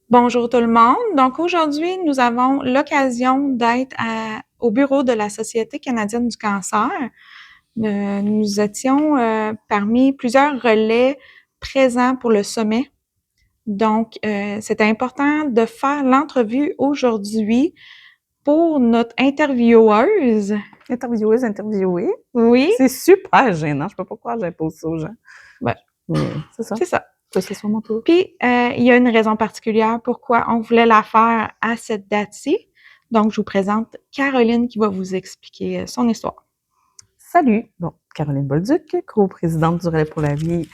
Bonjour tout le monde. Donc aujourd'hui, nous avons l'occasion d'être au bureau de la Société canadienne du cancer. Nous étions parmi plusieurs relais présents pour le sommet. Donc, c'est important de faire l'entrevue aujourd'hui pour notre intervieweuse. Interviewée. Oui, C'est super gênant. Je peux pas croire que j'impose ça aux gens. ben, Mais c'est ça. c'est ça. Que ce soit mon tour. Puis, il y a une raison particulière pourquoi on voulait la faire à cette date-ci. Donc, je vous présente Caroline qui va vous expliquer son histoire. Salut! Bon, Caroline Bolduc, co-présidente du Relais pour la vie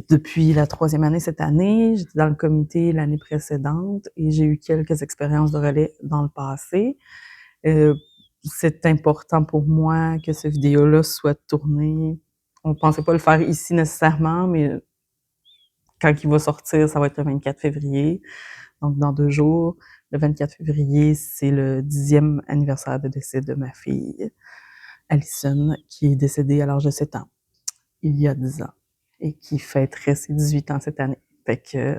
depuis la 3e année cette année. J'étais dans le comité l'année précédente et j'ai eu quelques expériences de relais dans le passé. C'est important pour moi que cette vidéo-là soit tournée. On pensait pas le faire ici nécessairement, mais quand il va sortir, ça va être le 24 février. Donc, dans 2 jours, le 24 février, c'est le 10e anniversaire de décès de ma fille, Alison, qui est décédée à l'âge de 7 ans, il y a 10 ans, et qui fêterait ses 18 ans cette année. Fait que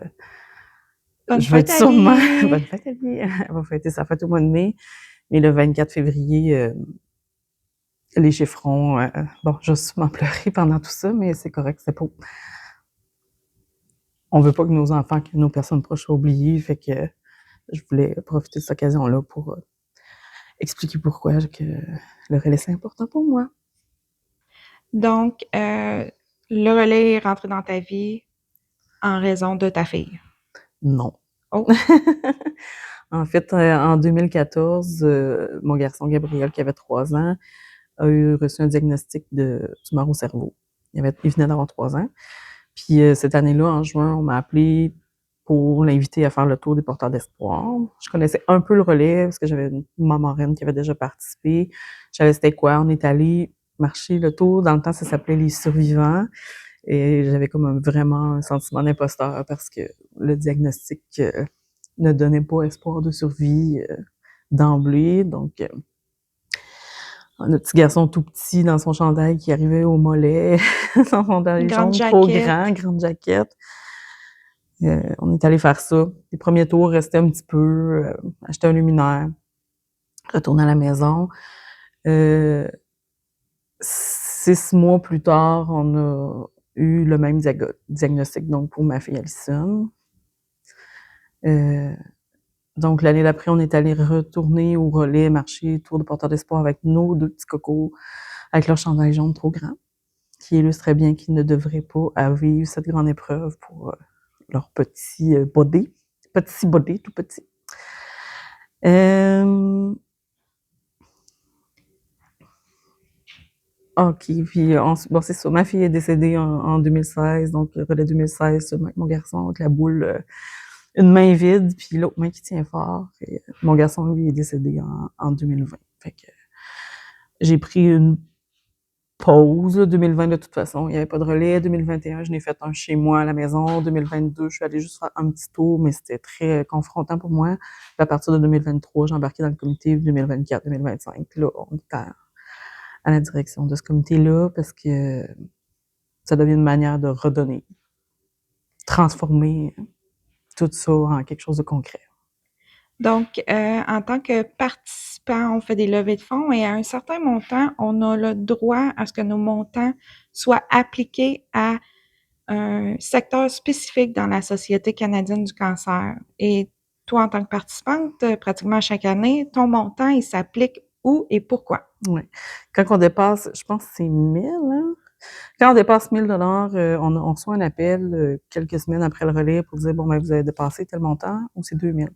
Bonne je vais fête, être sûrement... Bonne Ali! fête, Ali! Elle va fêter sa fête au mois de mai, mais le 24 février, les chiffrons... bon, je vais sûrement pleurer pendant tout ça, mais c'est correct, c'est pas... On veut pas que nos enfants, que nos personnes proches soient oubliées, fait que je voulais profiter de cette occasion-là pour expliquer pourquoi que le relais, c'est important pour moi. Donc, le relais est rentré dans ta vie en raison de ta fille. Non. Oh, En fait, en 2014, mon garçon Gabriel, qui avait 3 ans, a reçu un diagnostic de tumeur au cerveau. Il venait d'avoir 3 ans. Puis cette année-là, en juin, on m'a appelé pour l'inviter à faire le tour des porteurs d'espoir. Je connaissais un peu le relais parce que j'avais une maman reine qui avait déjà participé. Je savais c'était quoi. On est allé marcher le tour. Dans le temps, ça s'appelait les survivants. Et j'avais comme vraiment un sentiment d'imposteur parce que le diagnostic ne donnait pas espoir de survie d'emblée. Donc, le petit garçon tout petit dans son chandail qui arrivait au mollet, dans son dernier grande jaune trop grand, jaquette. grande jaquette. On est allé faire ça. Les premiers tours, rester un petit peu, acheter un luminaire, retourner à la maison. 6 mois plus tard, on a eu le même diagnostic donc pour ma fille Alison. Donc, l'année d'après, on est allé retourner au relais, marcher, tour de porteur d'espoir avec nos 2 petits cocos, avec leur chandail jaune trop grand, qui illustrait bien qu'ils ne devraient pas vivre cette grande épreuve pour leur petit body, tout petit. OK, puis bon, c'est ça. Ma fille est décédée en 2016, donc relais 2016, seulement avec mon garçon, avec la boule, une main vide, puis l'autre main qui tient fort. Et, mon garçon, lui, est décédé en 2020. Fait que j'ai pris une pause. 2020, de toute façon, il n'y avait pas de relais. 2021, je n'ai fait un chez moi à la maison. 2022, je suis allée juste faire un petit tour, mais c'était très confrontant pour moi. Puis à partir de 2023, j'ai embarqué dans le comité 2024-2025. Puis là, on est à la direction de ce comité-là parce que ça devient une manière de redonner, transformer tout ça en quelque chose de concret. Donc, en tant que participant, on fait des levées de fonds et à un certain montant, on a le droit à ce que nos montants soient appliqués à un secteur spécifique dans la Société canadienne du cancer. Et toi, en tant que participante, pratiquement chaque année, ton montant, il s'applique où et pourquoi? Oui. Quand on dépasse, je pense que c'est 1000, hein? Quand on dépasse 1000 on reçoit un appel quelques semaines après le relais pour dire, bon, ben, vous avez dépassé tel montant ou c'est 2000.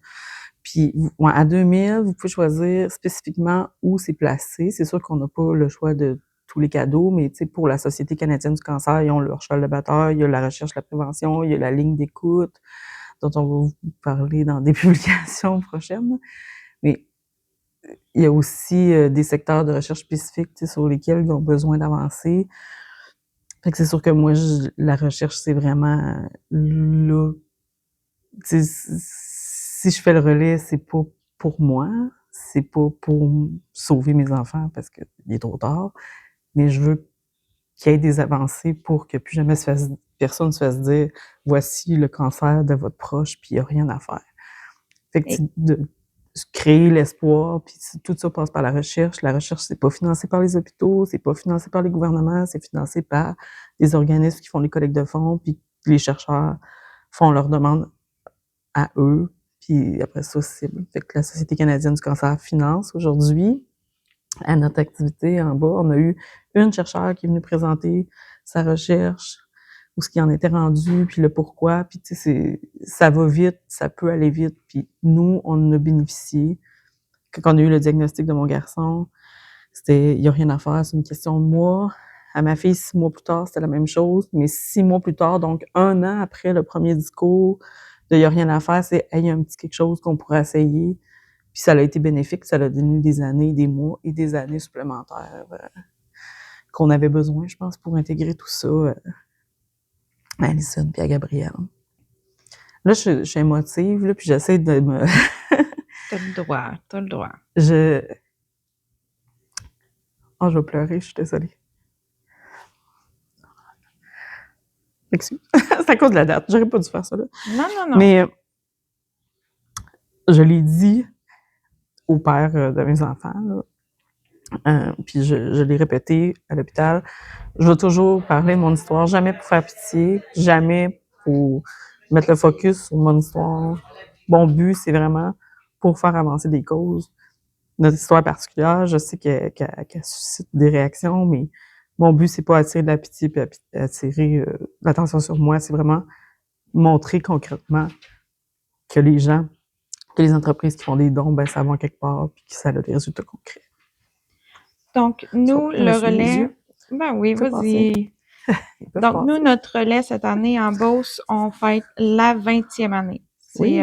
Puis, ouais, à 2000, vous pouvez choisir spécifiquement où c'est placé. C'est sûr qu'on n'a pas le choix de tous les cadeaux, mais tu sais, pour la Société canadienne du cancer, ils ont leur cheval de bataille, il y a la recherche, la prévention, il y a la ligne d'écoute, dont on va vous parler dans des publications prochaines. Mais il y a aussi des secteurs de recherche spécifiques, tu sais, sur lesquels ils ont besoin d'avancer. Fait que c'est sûr que moi, la recherche, c'est vraiment là. Tu sais, si je fais le relais, c'est pas pour moi, c'est pas pour sauver mes enfants parce qu'il est trop tard, mais je veux qu'il y ait des avancées pour que plus jamais personne se fasse dire « Voici le cancer de votre proche, puis il n'y a rien à faire ». Fait que de créer l'espoir, puis tout ça passe par la recherche. La recherche, c'est pas financé par les hôpitaux, c'est pas financé par les gouvernements, c'est financé par des organismes qui font les collectes de fonds, puis les chercheurs font leurs demandes à eux, puis après ça, c'est fait que la Société canadienne du cancer finance aujourd'hui. À notre activité en bas, on a eu une chercheure qui est venue présenter sa recherche, où ce qui en était rendu, puis le pourquoi, puis tu sais, ça va vite, ça peut aller vite, puis nous, on en a bénéficié. Quand on a eu le diagnostic de mon garçon, c'était, il n'y a rien à faire, c'est une question de mois. À ma fille, 6 mois plus tard, c'était la même chose, mais 6 mois plus tard, donc 1 an après le premier discours de il n'y a rien à faire, c'est, hey, il y a un petit quelque chose qu'on pourrait essayer. Puis ça a été bénéfique, ça a donné des années, des mois et des années supplémentaires qu'on avait besoin, je pense, pour intégrer tout ça à Alison puis à Gabrielle. Là, je suis émotive, là, puis j'essaie de me... T'as le droit, t'as le droit. Oh, je vais pleurer, je suis désolée. Excuse. C'est à cause de la date, j'aurais pas dû faire ça, là. Non. Mais je l'ai dit au père de mes enfants, là. Puis je l'ai répété à l'hôpital. Je vais toujours parler de mon histoire, jamais pour faire pitié, jamais pour mettre le focus sur mon histoire. Mon but, c'est vraiment pour faire avancer des causes. Notre histoire particulière, je sais qu'elle suscite des réactions, mais mon but, c'est pas attirer de la pitié puis attirer l'attention sur moi, c'est vraiment montrer concrètement que les gens, que les entreprises qui font des dons, ben ça va quelque part puis que ça a des résultats concrets. Donc, nous, le relais... Ben oui, vas-y. Donc, nous, notre relais cette année en Beauce, on fête la 20e année. C'est,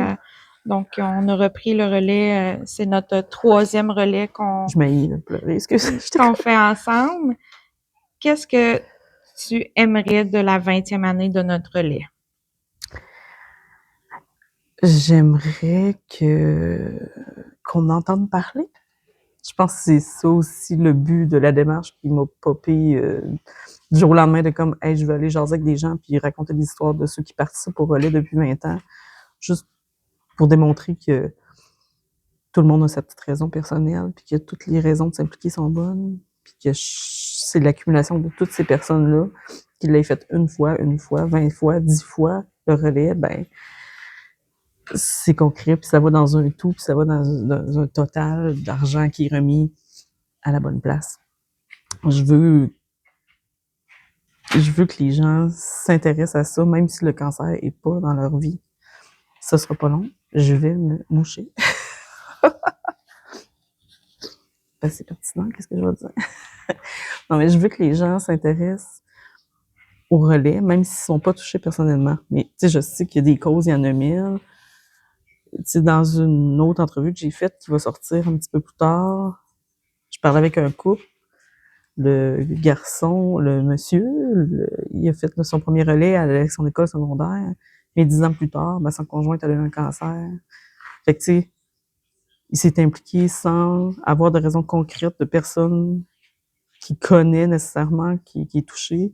donc, on a repris le relais, c'est notre 3e relais qu'on... Je m'haïs de pleurer, qu'on fait ensemble. Qu'est-ce que tu aimerais de la 20e année de notre relais? J'aimerais qu'on entende parler. Je pense que c'est ça aussi le but de la démarche qui m'a popé du jour au lendemain de comme, hey, je veux aller jaser avec des gens puis raconter des histoires de ceux qui participent au relais depuis 20 ans, juste pour démontrer que tout le monde a sa petite raison personnelle puis que toutes les raisons de s'impliquer sont bonnes puis que c'est l'accumulation de toutes ces personnes-là qui l'aient fait une fois, 20 fois, 10 fois le relais, ben c'est concret, puis ça va dans un tout, puis ça va dans un total d'argent qui est remis à la bonne place. Je veux que les gens s'intéressent à ça, même si le cancer est pas dans leur vie. Ça sera pas long. Je vais me moucher. Ben, c'est pertinent, qu'est-ce que je vais dire? Non, mais je veux que les gens s'intéressent au relais, même s'ils sont pas touchés personnellement. Mais, tu sais, je sais qu'il y a des causes, il y en a 1000. Tu sais, dans une autre entrevue que j'ai faite, qui va sortir un petit peu plus tard, je parlais avec un couple. Le garçon, le monsieur, il a fait son premier relais à son école secondaire. Mais 10 ans plus tard, ben, son conjoint a eu un cancer. Fait que, tu sais, il s'est impliqué sans avoir de raison concrète de personne qui connaît nécessairement, qui est touché.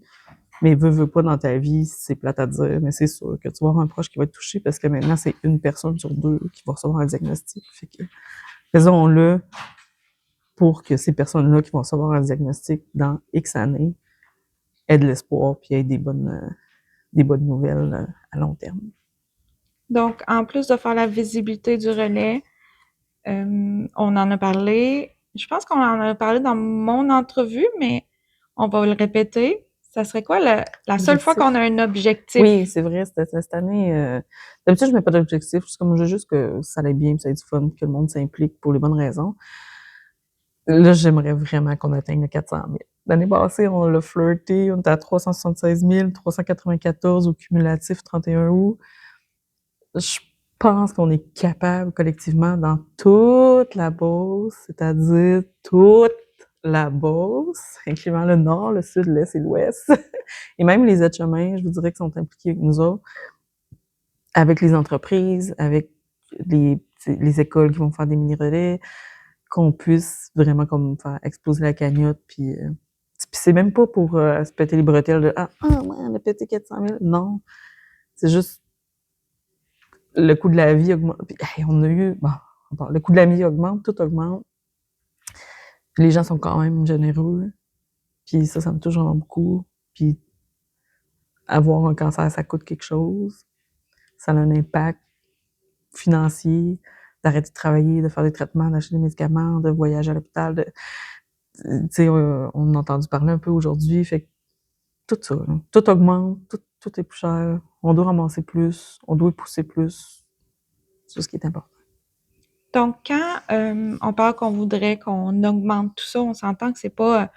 Mais veut pas dans ta vie, c'est plate à dire, mais c'est sûr que tu vas avoir un proche qui va être touché parce que maintenant, c'est une personne sur 2 qui va recevoir un diagnostic. Fait que, faisons-le pour que ces personnes-là qui vont recevoir un diagnostic dans X années aient de l'espoir puis aient des bonnes nouvelles à long terme. Donc, en plus de faire la visibilité du relais, on en a parlé. Je pense qu'on en a parlé dans mon entrevue, mais on va le répéter. Ça serait quoi la seule fois qu'on a un objectif? Oui, c'est vrai, cette année, d'habitude, je mets pas d'objectif. C'est comme, je veux juste que ça aille bien, que ça ait du fun, que le monde s'implique pour les bonnes raisons. Là, j'aimerais vraiment qu'on atteigne le 400 000. L'année passée, on l'a flirté, on était à 376 394 au cumulatif 31 août. Je pense qu'on est capable collectivement dans toute la Beauce, c'est-à-dire toute la Beauce, incluant le nord, le sud, l'est et l'ouest, et même les aides-chemins, je vous dirais, qui sont impliqués avec nous autres, avec les entreprises, avec les écoles qui vont faire des mini-relais, qu'on puisse vraiment comme faire exploser la cagnotte puis c'est même pas pour se péter les bretelles de « Ah, ouais, on a pété 400 000 ». Non, c'est juste le coût de la vie augmente. Puis, hey, on a eu... Bon, le coût de la vie augmente, tout augmente. Puis les gens sont quand même généreux. Puis ça me touche vraiment beaucoup. Puis avoir un cancer, ça coûte quelque chose. Ça a un impact financier, d'arrêter de travailler, de faire des traitements, d'acheter des médicaments, de voyager à l'hôpital. Tu sais, on a entendu parler un peu aujourd'hui. Fait que tout ça, là, tout augmente, tout est plus cher. On doit ramasser plus, on doit pousser plus. C'est ce qui est important. Donc, quand on parle qu'on voudrait qu'on augmente tout ça, on s'entend que c'est pas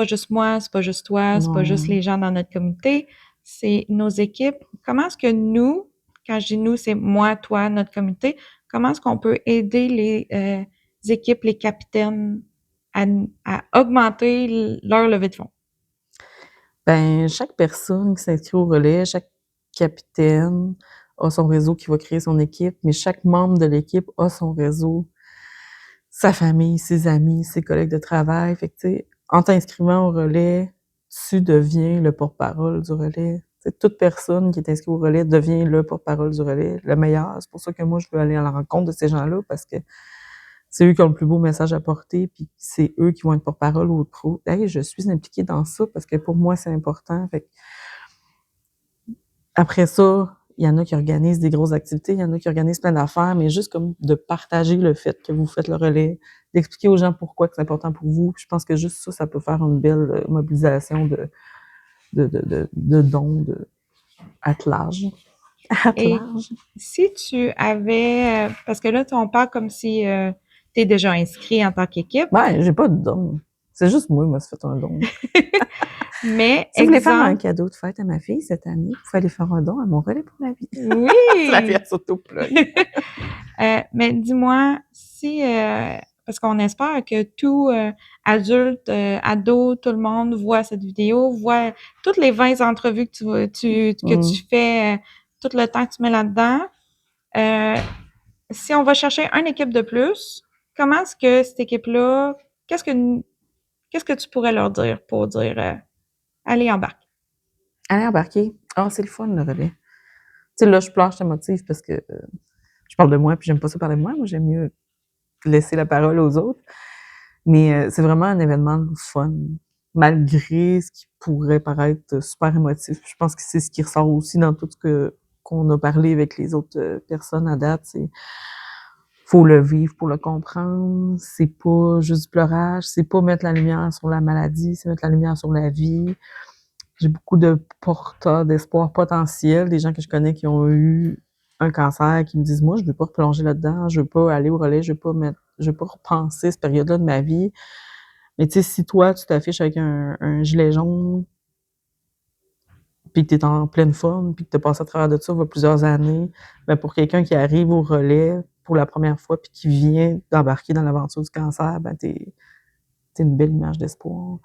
juste moi, c'est pas juste toi, c'est pas juste les gens dans notre comité, c'est nos équipes. Comment est-ce que nous, quand je dis nous, c'est moi, toi, notre comité, comment est-ce qu'on peut aider les équipes, les capitaines à augmenter leur levée de fonds? Ben, chaque personne qui s'inscrit au relais, chaque capitaine a son réseau qui va créer son équipe, mais chaque membre de l'équipe a son réseau, sa famille, ses amis, ses collègues de travail. Fait que, tu sais, en t'inscrivant au relais, tu deviens le porte-parole du relais. T'sais, toute personne qui est inscrite au relais devient le porte-parole du relais, le meilleur. C'est pour ça que moi, je veux aller à la rencontre de ces gens-là, parce que c'est eux qui ont le plus beau message à porter, puis c'est eux qui vont être porte-parole au pro. Hey, je suis impliquée dans ça parce que pour moi, c'est important. Fait que après ça, il y en a qui organisent des grosses activités, il y en a qui organisent plein d'affaires, mais juste comme de partager le fait que vous faites le relais, d'expliquer aux gens pourquoi c'est important pour vous. Puis je pense que juste ça peut faire une belle mobilisation de dons à large. Et si tu avais, parce que là, on parle comme si tu es déjà inscrit en tant qu'équipe. Ouais, j'ai pas de don. C'est juste moi, moi, ça fait un don. Mais, si vous voulez faire un cadeau de fête à ma fille cette année, vous pouvez aller faire un don à mon relais pour la vie. Oui! La vie s'auto-plug. Mais dis-moi, si, parce qu'on espère que tout adulte, ado, tout le monde voit cette vidéo, voit toutes les 20 entrevues que tu fais, tout le temps que tu mets là-dedans. Si on va chercher une équipe de plus, comment est-ce que cette équipe-là, qu'est-ce que tu pourrais leur dire pour dire allez, embarque? Allez, embarquer. Ah, c'est le fun, le relais. Tu sais, là, je pleure, je te motive parce que je parle de moi, puis j'aime pas ça parler de moi. Moi, j'aime mieux laisser la parole aux autres. Mais c'est vraiment un événement de fun, malgré ce qui pourrait paraître super émotif. Je pense que c'est ce qui ressort aussi dans tout ce qu'on a parlé avec les autres personnes à date. C'est faut le vivre pour le comprendre. C'est pas juste du pleurage. C'est pas mettre la lumière sur la maladie, c'est mettre la lumière sur la vie. J'ai beaucoup de porteurs d'espoir potentiel, des gens que je connais qui ont eu un cancer, qui me disent « Moi, je veux pas replonger là-dedans, je veux pas aller au relais, je veux pas repenser cette période-là de ma vie. » Mais tu sais, si toi, tu t'affiches avec un gilet jaune, puis que t'es en pleine forme, puis que t'as passé à travers de ça il y a plusieurs années, ben pour quelqu'un qui arrive au relais pour la première fois, puis qui vient d'embarquer dans l'aventure du cancer, ben t'es une belle image d'espoir.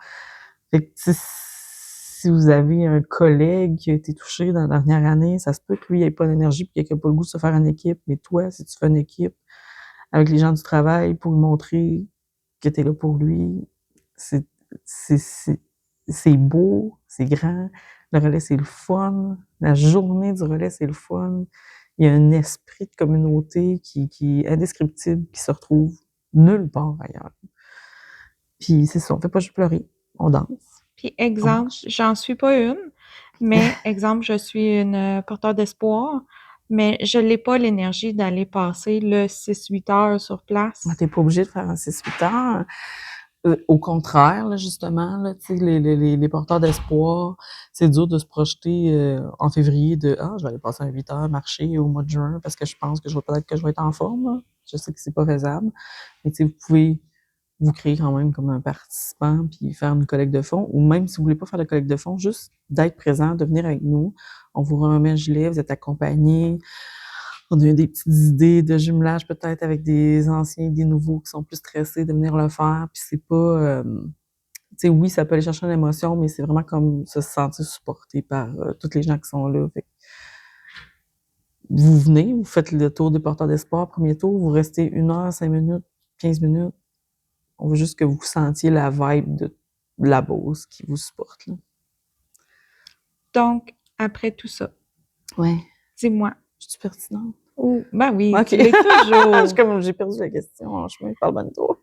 Fait que, tu sais, si vous avez un collègue qui a été touché dans la dernière année, ça se peut que lui ait pas d'énergie puis qu'il ait pas le goût de se faire une équipe. Mais toi, si tu fais une équipe avec les gens du travail pour lui montrer que t'es là pour lui, c'est beau, c'est grand. Le relais, c'est le fun. La journée du relais, c'est le fun. Il y a un esprit de communauté qui est indescriptible, qui se retrouve nulle part ailleurs. Puis c'est ça, on fait pas juste pleurer, on danse. Puis exemple, j'en suis pas une, mais exemple, je suis une porteur d'espoir, mais je n'ai pas l'énergie d'aller passer le 6-8 heures sur place. T'es pas obligé de faire un 6-8 heures. Au contraire, là, justement, là, tu sais, les porteurs d'espoir, c'est dur de se projeter en février de « Ah, je vais aller passer un 8 heures marcher au mois de juin parce que je pense que peut-être que je vais être en forme. » Là. Je sais que c'est pas faisable. Mais tu sais, vous pouvez vous créer quand même comme un participant puis faire une collecte de fonds. Ou même si vous voulez pas faire de collecte de fonds, juste d'être présent, de venir avec nous. On vous remet un gilet, vous êtes accompagné. On a eu des petites idées de jumelage peut-être avec des anciens et des nouveaux qui sont plus stressés de venir le faire. Puis c'est pas... tu sais, oui, ça peut aller chercher une émotion, mais c'est vraiment comme se sentir supporté par tous les gens qui sont là. Fait que vous venez, vous faites le tour des porteurs d'espoir, premier tour, vous restez 1 heure, 5 minutes, 15 minutes. On veut juste que vous sentiez la vibe la Beauce qui vous supporte, là. Donc, après tout ça, Ouais. dis-moi. Je suis pertinente? Ben oui, OK. tu l'es toujours. J'ai perdu la question en chemin, parle bonne tour.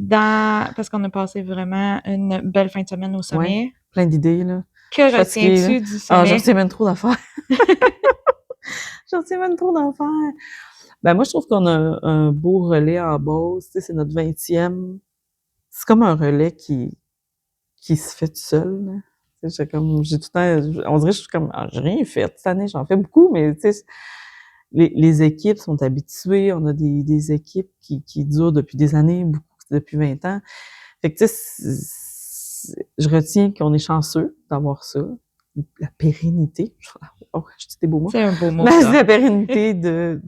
Parce qu'on a passé vraiment une belle fin de semaine au sommet. Ouais, plein d'idées, là. Que Je suis fatiguée, là. retiens-tu du Ah, je sommet? retiens même trop d'affaires. Je retiens même trop d'affaires. Ben, moi, je trouve qu'on a un beau relais en Beauce. Tu sais, c'est notre 20e. C'est comme un relais qui se fait tout seul, là. Tu sais, j'ai tout le temps, on dirait que je suis comme, j'ai rien fait cette année, j'en fais beaucoup, mais tu sais, les équipes sont habituées, on a des équipes qui durent depuis des années, beaucoup depuis 20 ans. Fait que tu sais, je retiens qu'on est chanceux d'avoir ça, la pérennité. Oh, je dis des beaux mots. C'est un beau mot, ça. La pérennité de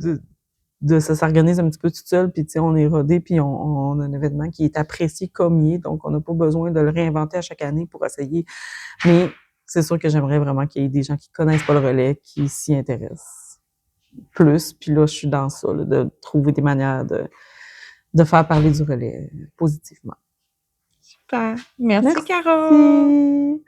ça s'organise un petit peu tout seul, puis tu sais, on est rodé, puis on a un événement qui est apprécié comme il est, donc on n'a pas besoin de le réinventer à chaque année pour essayer. Mais c'est sûr que j'aimerais vraiment qu'il y ait des gens qui connaissent pas le relais, qui s'y intéressent plus. Puis là, je suis dans ça, là, de trouver des manières de faire parler du relais positivement. Super. Merci, Caro. Merci.